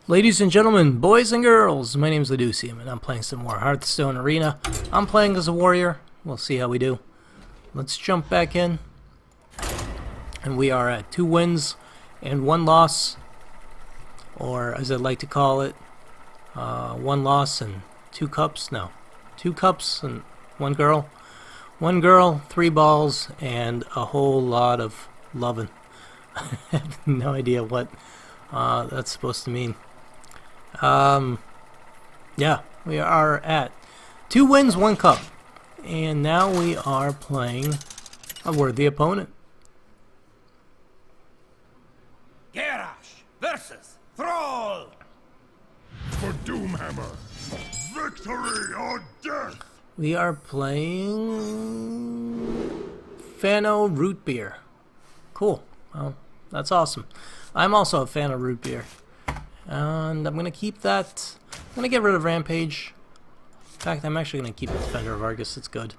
Ladies and gentlemen, boys and girls, my name's Leducium, and I'm playing some more Hearthstone Arena. I'm playing as a warrior. We'll see how we do. Let's jump back in. And we are at 2 wins and 1 loss. Or, as I'd like to call it, 1 loss and 2 cups. No, 2 cups and 1 girl. 1 girl, 3 balls, and a whole lot of lovin'. I have no idea what that's supposed to mean. Yeah, we are at 2 wins, 1 cup. And now we are playing a worthy opponent. Garrosh versus Thrall! For Doomhammer, victory or death! We are playing Fano Root Beer. Cool. Well, that's awesome. I'm also a fan of root beer. And I'm going to keep that. I'm going to get rid of Rampage. In fact, I'm actually going to keep Defender of Argus. It's good.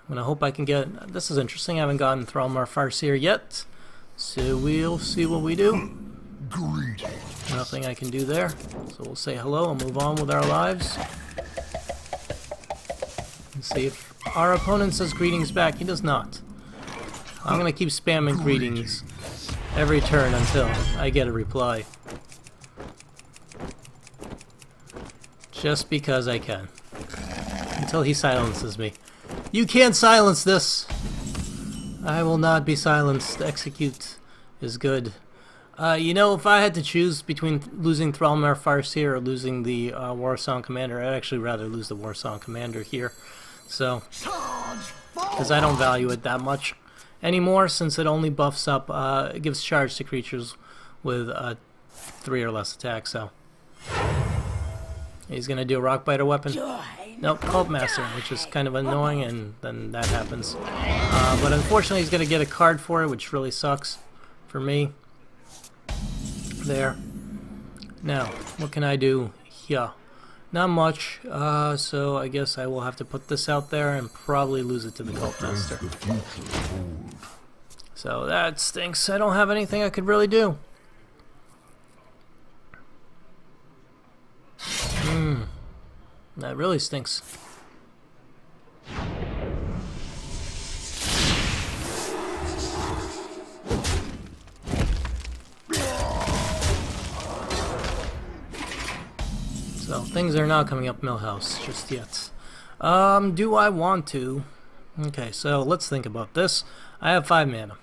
I'm going to hope I can get... This is interesting. I haven't gotten Thrallmar Farseer yet. So we'll see what we do. Greetings. Nothing I can do there. So we'll say hello and move on with our lives. And see if our opponent says greetings back. He does not. I'm going to keep spamming greetings every turn until I get a reply. Just because I can. Until he silences me. You can't silence this! I will not be silenced. Execute is good. You know, if I had to choose between losing Thrallmar Farseer or losing the Warsong Commander, I'd actually rather lose the Warsong Commander here. So, because I don't value it that much anymore, since it only buffs up, it gives charge to creatures with 3 or less attack, so. He's gonna do a Rock Biter weapon. Nope, Cult Master, which is kind of annoying, and then that happens. But unfortunately, he's gonna get a card for it, which really sucks for me. There. Now, what can I do here? Not much, so I guess I will have to put this out there and probably lose it to the Cult Master. So that stinks. I don't have anything I could really do. That really stinks. So things are not coming up Millhouse just yet. Do I want to? Okay, so let's think about this. I have 5 mana.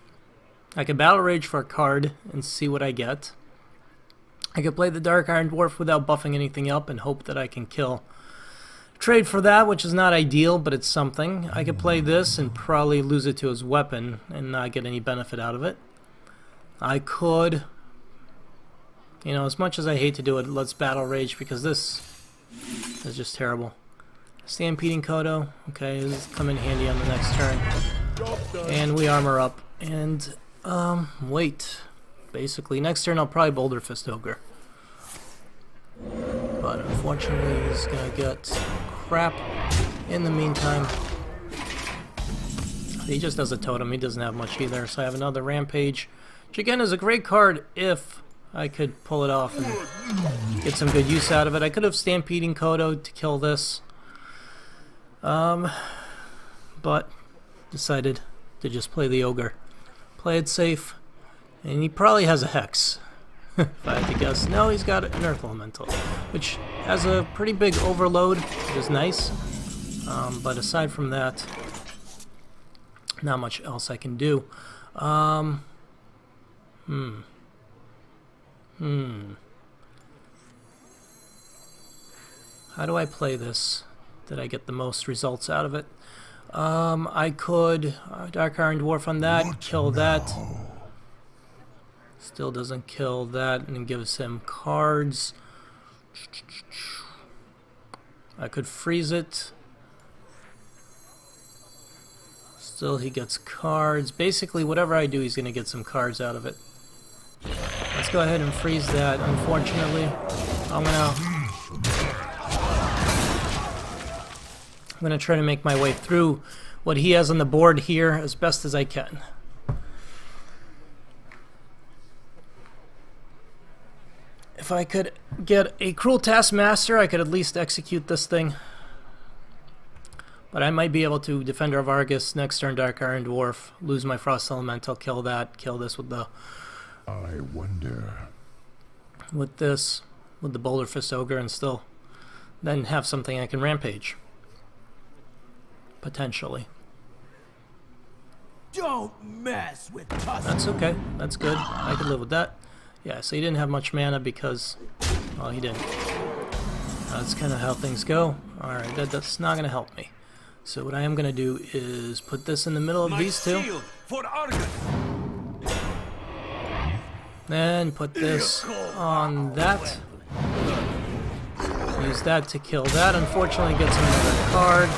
I can Battle Rage for a card and see what I get. I could play the Dark Iron Dwarf without buffing anything up and hope that I can kill. Trade for that, which is not ideal, but it's something. I could play this and probably lose it to his weapon and not get any benefit out of it. I could, you know, as much as I hate to do it, let's Battle Rage because this is just terrible. Stampeding Kodo, okay, this will come in handy on the next turn. And we armor up. And, wait. Basically, next turn I'll probably Boulder Fist Ogre. But unfortunately, he's gonna get crap in the meantime. He just does a totem, he doesn't have much either. So I have another Rampage, which again is a great card if I could pull it off and get some good use out of it. I could have Stampeding Kodo to kill this. But decided to just play the Ogre. Play it safe. And he probably has a Hex, if I had to guess. No, he's got an Earth Elemental, which has a pretty big overload, which is nice. But aside from that, not much else I can do. How do I play this? Did I get the most results out of it? I could Dark Iron Dwarf on that, kill that. Still doesn't kill that and gives him cards. I could freeze it. Still he gets cards. Basically whatever I do he's going to get some cards out of it. Let's go ahead and freeze that. Unfortunately, I'm gonna try to make my way through what he has on the board here as best as I can. If I could get a Cruel Taskmaster, I could at least execute this thing. But I might be able to Defender of Argus, next turn Dark Iron Dwarf, lose my Frost Elemental, kill that, kill this with the... I wonder. With this, with the Boulder Fist Ogre, and still then have something I can rampage. Potentially. Don't mess with us. That's okay. That's good. I could live with that. Yeah, so he didn't have much mana because... Well, he didn't. That's kind of how things go. Alright, that's not going to help me. So what I am going to do is put this in the middle of these two. For Argus. Then put this on that. Use that to kill that. Unfortunately, gets another card.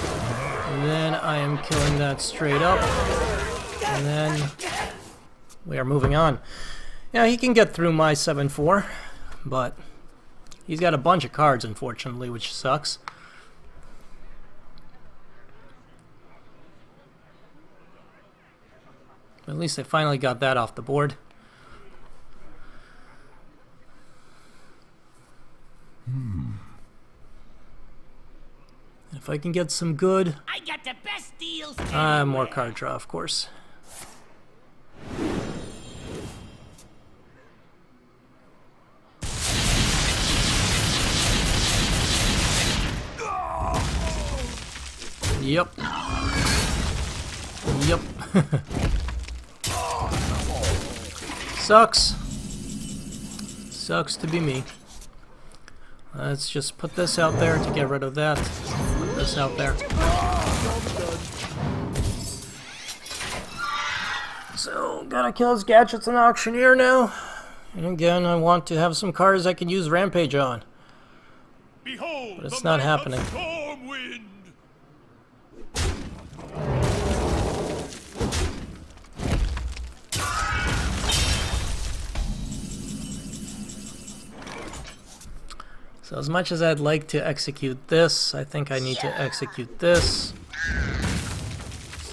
And then I am killing that straight up. And then we are moving on. Yeah, he can get through my 7-4, but he's got a bunch of cards, unfortunately, which sucks. At least I finally got that off the board. If I can get some good... I got the best deals. more card draw, of course. Yep. Yep. Sucks. Sucks to be me. Let's just put this out there to get rid of that. Put this out there. So, gotta kill his gadgets and auctioneer now. And again, I want to have some cards I can use Rampage on. Behold, but it's not happening. Stormwind. So as much as I'd like to execute this, I think I need to execute this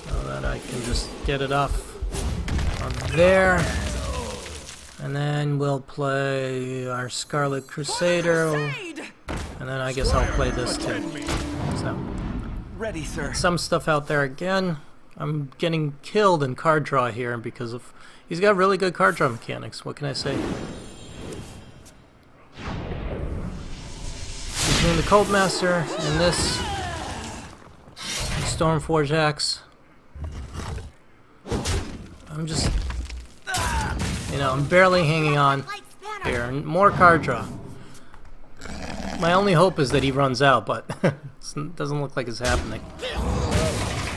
so that I can just get it off on there. And then we'll play our Scarlet Crusader, and then I guess I'll play this too. So, Ready, sir. some stuff out there again. I'm getting killed in card draw here because of he's got really good card draw mechanics. What can I say? Between the Cult Master and this Stormforge Axe, I'm just, you know, I'm barely hanging on here. And more card draw. My only hope is that he runs out, but it doesn't look like it's happening.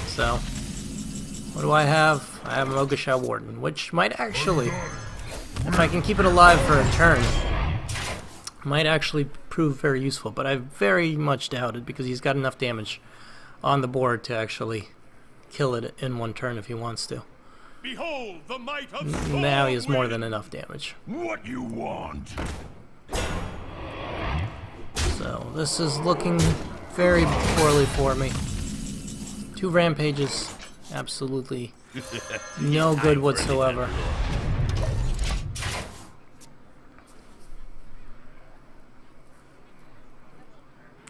So, what do I have? I have an Ogre Warden, which might actually, if I can keep it alive for a turn, might actually prove very useful, but I very much doubt it because he's got enough damage on the board to actually kill it in one turn if he wants to. Behold the might of Now he has more Stormwind. than enough damage. What you want? So this is looking very poorly for me. 2 rampages, absolutely no good whatsoever.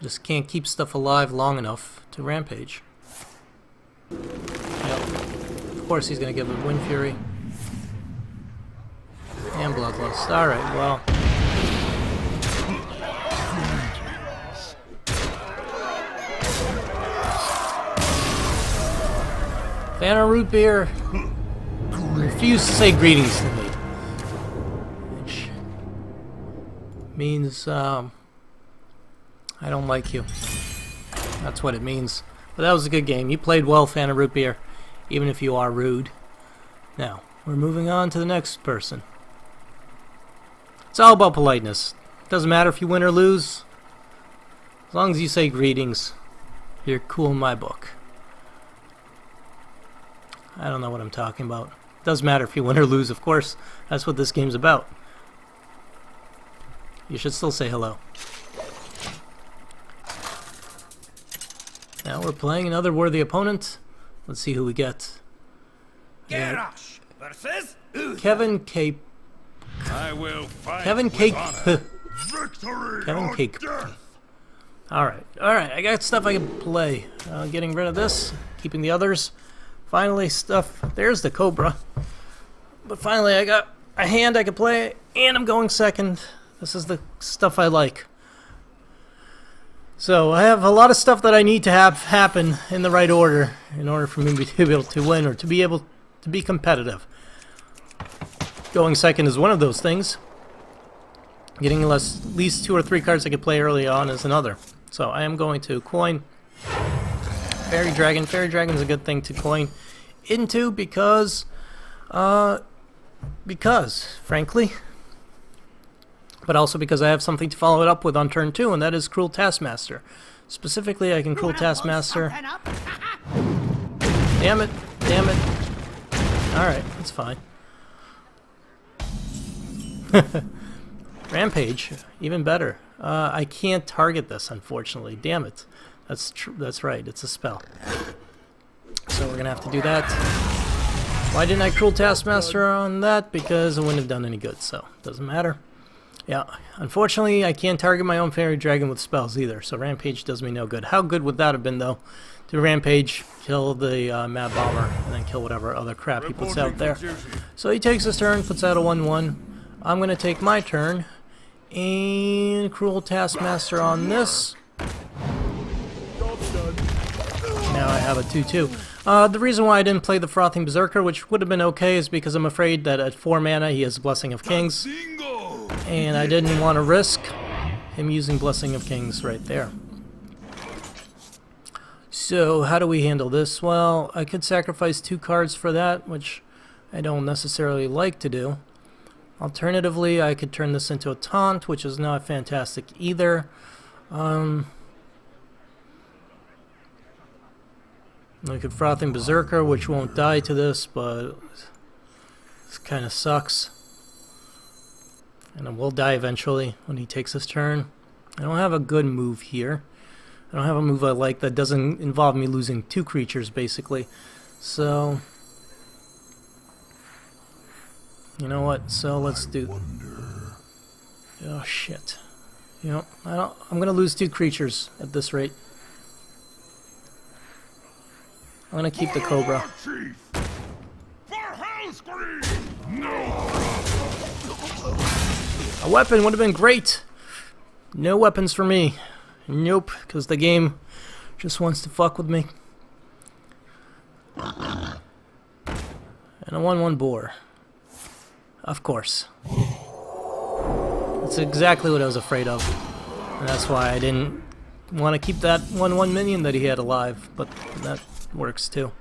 Just can't keep stuff alive long enough to rampage. Yep. Of course he's gonna give it Wind Fury. And Bloodlust. Alright, well. Banner Root Beer refused to say greetings to me. Which means, I don't like you. That's what it means. But that was a good game. You played well, Fan of Root Beer, even if you are rude. Now, we're moving on to the next person. It's all about politeness. Doesn't matter if you win or lose. As long as you say greetings, you're cool in my book. I don't know what I'm talking about. Doesn't matter if you win or lose, of course. That's what this game's about. You should still say hello. Now we're playing another worthy opponent. Let's see who we get. Versus Kevin Cape. I will fight Kevin with Cape. honor. Victory Kevin or Cake. death. Alright, I got stuff I can play. Getting rid of this, keeping the others. Finally, stuff. There's the Cobra. But finally, I got a hand I can play, and I'm going second. This is the stuff I like. So, I have a lot of stuff that I need to have happen in the right order in order for me to be able to win or to be able to be competitive. Going second is one of those things. Getting at least 2 or 3 cards I could play early on is another. So I am going to coin Fairy Dragon. Fairy Dragon is a good thing to coin into because frankly, but also because I have something to follow it up with on turn 2, and that is Cruel Taskmaster. Specifically, I can Cruel Taskmaster. Damn it, damn it. Alright, that's fine. Rampage, even better. I can't target this, unfortunately. Damn it. That's right, it's a spell. So we're gonna have to do that. Why didn't I Cruel Taskmaster on that? Because it wouldn't have done any good, so doesn't matter. Yeah, unfortunately, I can't target my own Fairy Dragon with spells either, so Rampage does me no good. How good would that have been, though? To Rampage, kill the Mad Bomber, and then kill whatever other crap he puts out there. So he takes his turn, puts out a 1-1. I'm going to take my turn, and Cruel Taskmaster on this. Now I have a 2-2. The reason why I didn't play the Frothing Berserker, which would have been okay, is because I'm afraid that at 4 mana he has Blessing of Kings. And I didn't want to risk him using Blessing of Kings right there. So how do we handle this? Well, I could sacrifice 2 cards for that, which I don't necessarily like to do. Alternatively, I could turn this into a taunt, which is not fantastic either. I could Frothing Berserker, which won't die to this, but this kind of sucks. And it will die eventually when he takes his turn. I don't have a good move here. I don't have a move I like that doesn't involve me losing 2 creatures, basically. So, you know what? So let's do. Oh shit! You know, I'm gonna lose 2 creatures at this rate. I'm gonna keep the Cobra. A weapon would have been great. No weapons for me. Nope, because the game just wants to fuck with me. And a 1-1 boar. Of course. That's exactly what I was afraid of. And that's why I didn't want to keep that 1-1 minion that he had alive. But that works too.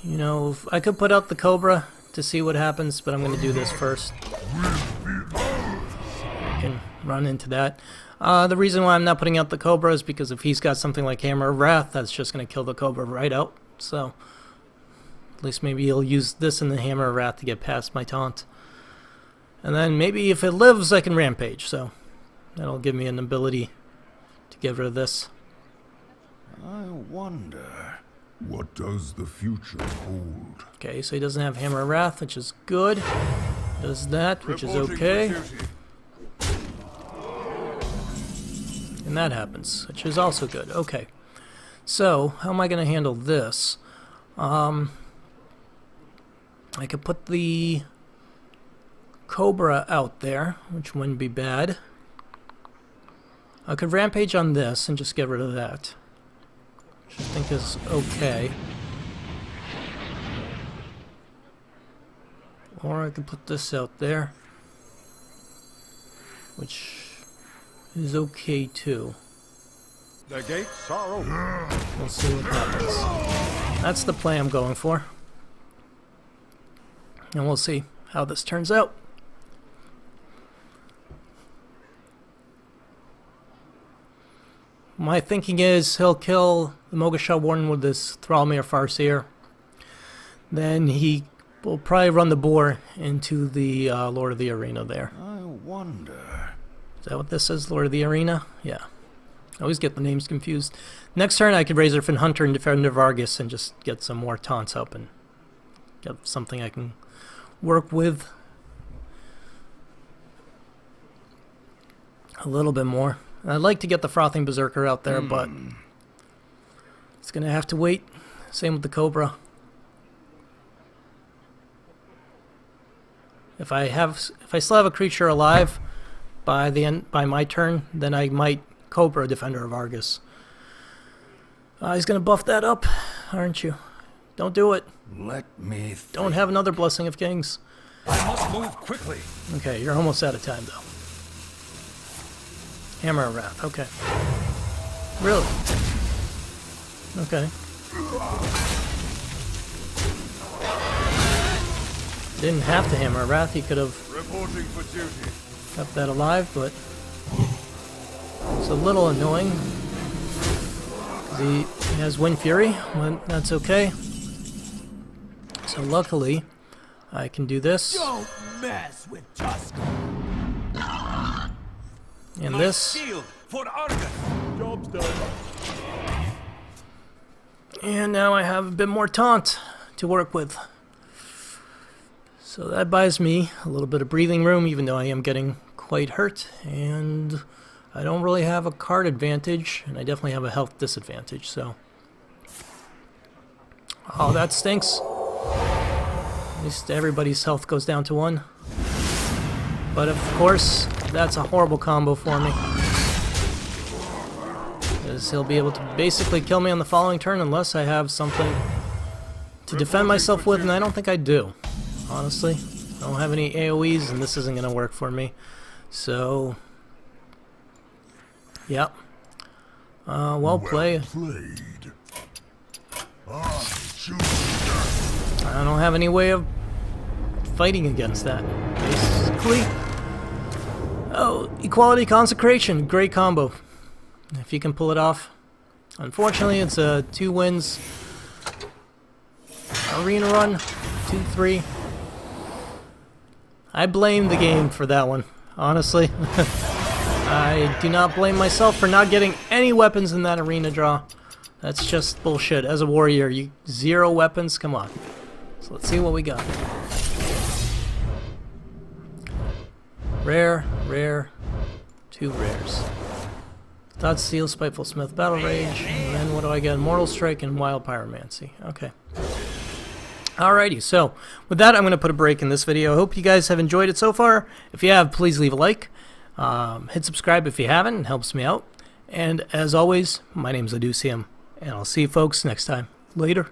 You know, I could put out the Cobra to see what happens, but I'm going to do this first. I can run into that. The reason why I'm not putting out the Cobra is because if he's got something like Hammer of Wrath, that's just going to kill the Cobra right out. So, at least maybe he'll use this in the Hammer of Wrath to get past my taunt. And then maybe if it lives, I can Rampage. So, that'll give me an ability to get rid of this. I wonder, what does the future hold? Okay, so he doesn't have Hammer of Wrath, which is good. Does that, which is okay. And that happens, which is also good. Okay. So, how am I going to handle this? I could put the Cobra out there, which wouldn't be bad. I could Rampage on this and just get rid of that, which I think is okay. Or I could put this out there, which is okay too. The gates are open. We'll see what happens. That's the play I'm going for. And we'll see how this turns out. My thinking is he'll kill the Mogashah Warden with this Thrallmere Farseer. Then he will probably run the boar into the Lord of the Arena there. I wonder. Is that what this is? Lord of the Arena? Yeah. I always get the names confused. Next turn I could Razorfin Hunter and Defender Vargas and just get some more taunts up and get something I can work with a little bit more. I'd like to get the Frothing Berserker out there, but it's going to have to wait. Same with the Cobra. If I still have a creature alive by my turn, then I might Cobra Defender of Argus. He's going to buff that up, aren't you? Don't do it. Let me Don't have another Blessing of Kings. I must move quickly. Okay, you're almost out of time, though. Hammer of Wrath, okay. Really? Okay. Didn't have to Hammer of Wrath, he could have reporting for duty. kept that alive, but it's a little annoying. He has Wind Fury, but that's okay. So luckily, I can do this. Don't mess with Tusk. And My this. shield for Argus. Job's done. And now I have a bit more taunt to work with. So that buys me a little bit of breathing room, even though I am getting quite hurt. And I don't really have a card advantage, and I definitely have a health disadvantage, so. Oh, that stinks. At least everybody's health goes down to 1. But of course, that's a horrible combo for me. Because he'll be able to basically kill me on the following turn unless I have something to defend myself with, and I don't think I do. Honestly, I don't have any AoEs, and this isn't going to work for me. So, yep. Well played. I don't have any way of fighting against that, basically. Oh, Equality Consecration, great combo. If you can pull it off. Unfortunately, it's a 2 wins arena run, 2-3. I blame the game for that one, honestly. I do not blame myself for not getting any weapons in that arena draw. That's just bullshit. As a warrior, you 0 weapons? Come on. So let's see what we got. Rare, rare, 2 rares. Thought Steel, Spiteful Smith, Battle Rage, and then what do I get? Mortal Strike and Wild Pyromancy. Okay. Alrighty, so with that, I'm going to put a break in this video. I hope you guys have enjoyed it so far. If you have, please leave a like. Hit subscribe if you haven't, it helps me out. And as always, my name's Adusium, and I'll see you folks next time. Later.